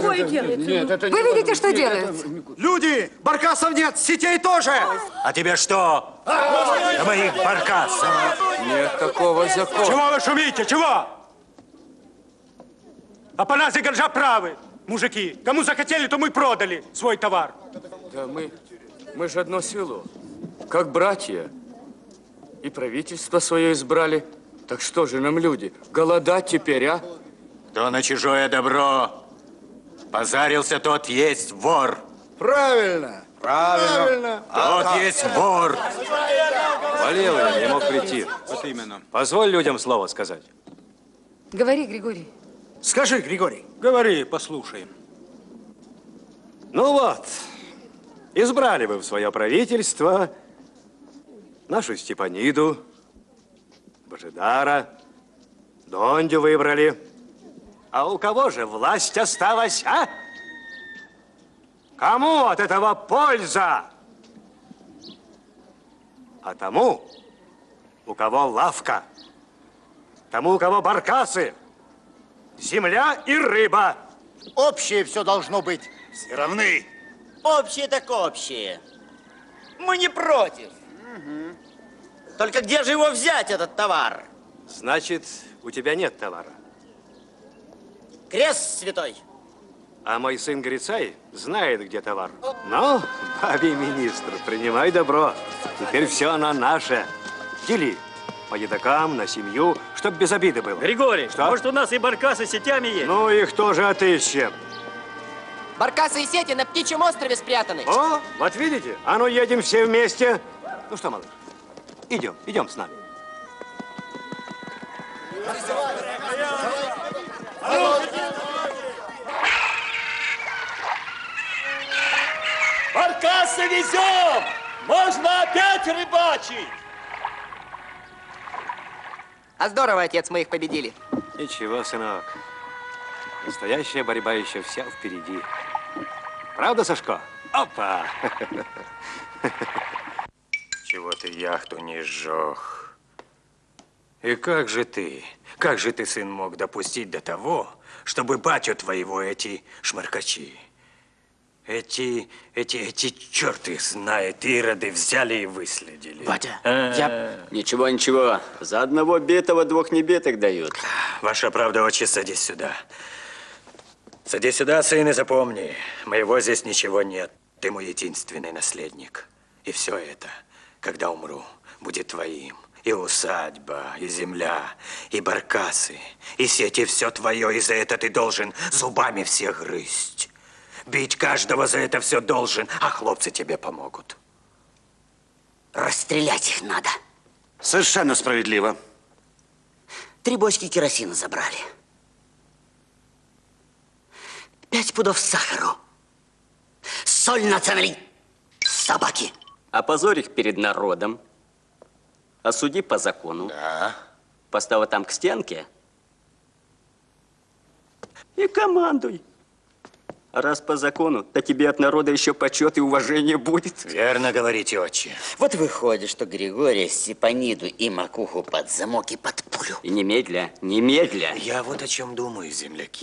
такое делается? Нет, это Вы видите, что делают? Люди, баркасов нет, сетей тоже. А тебе что? На моих баркасов. нет такого закона. Чего вы шумите? Чего? А по нас и горжа правы, мужики. Кому захотели, то мы продали свой товар. Да мы же одно село, как братья. И правительство свое избрали. Так что же нам, люди, голодать теперь, а? Кто на чужое добро позарился, тот есть вор. Правильно. Правильно. Тот есть вор. Болел я, не мог прийти. Вот именно. Позволь людям слово сказать. Говори, Григорий. Скажи, Григорий. Говори, послушаем. Ну вот, избрали вы в свое правительство нашу Степаниду, Божидара, Дондю выбрали. А у кого же власть осталась, а? Кому от этого польза? А тому, у кого лавка, тому, у кого баркасы, земля и рыба. Общее все должно быть. Все равны. Общее так общее. Мы не против. Только где же его взять, этот товар? Значит, у тебя нет товара. Крест святой. А мой сын Грицай знает, где товар. Ну, бабий министр, принимай добро. Теперь все оно наше. Дели по едокам, на семью, чтоб без обиды было. Григорий, что? Может, у нас и баркасы с сетями есть? Ну, их тоже отыщем. Баркасы и сети на Птичьем острове спрятаны. О, вот видите? А ну, едем все вместе. Ну что, малыш, идем с нами. Баркасы везем! Можно опять рыбачить! А здорово, отец, мы их победили. Ничего, сынок. Настоящая борьба еще вся впереди. Правда, Сашко? Опа! Чего ты яхту не сжег? И как же ты, сын, мог допустить до того, чтобы батю твоего эти шмаркачи, эти черт их знает, ироды взяли и выследили? Батя, Ничего. За одного битого двух небитых дают. Ваша правда, отче, садись сюда. Садись сюда, сын, и запомни, моего здесь ничего нет. Ты мой единственный наследник. И все это, когда умру, будет твоим. И усадьба, и земля, и баркасы, и сети, все твое, и за это ты должен зубами всех грызть. Бить каждого за это все должен, а хлопцы тебе помогут. расстрелять их надо. Совершенно справедливо. 3 бочки керосина забрали. 5 пудов сахару. Соль национали... собаки. Опозорь их перед народом. Осуди по закону. Да. Поставь там к стенке. И командуй. А раз по закону, то тебе от народа еще почет и уважение будет. Верно говорите, отче. Вот выходит, что Григория, Степаниду и Макуху под замок и под пулю. И немедля. Я вот о чем думаю, земляки.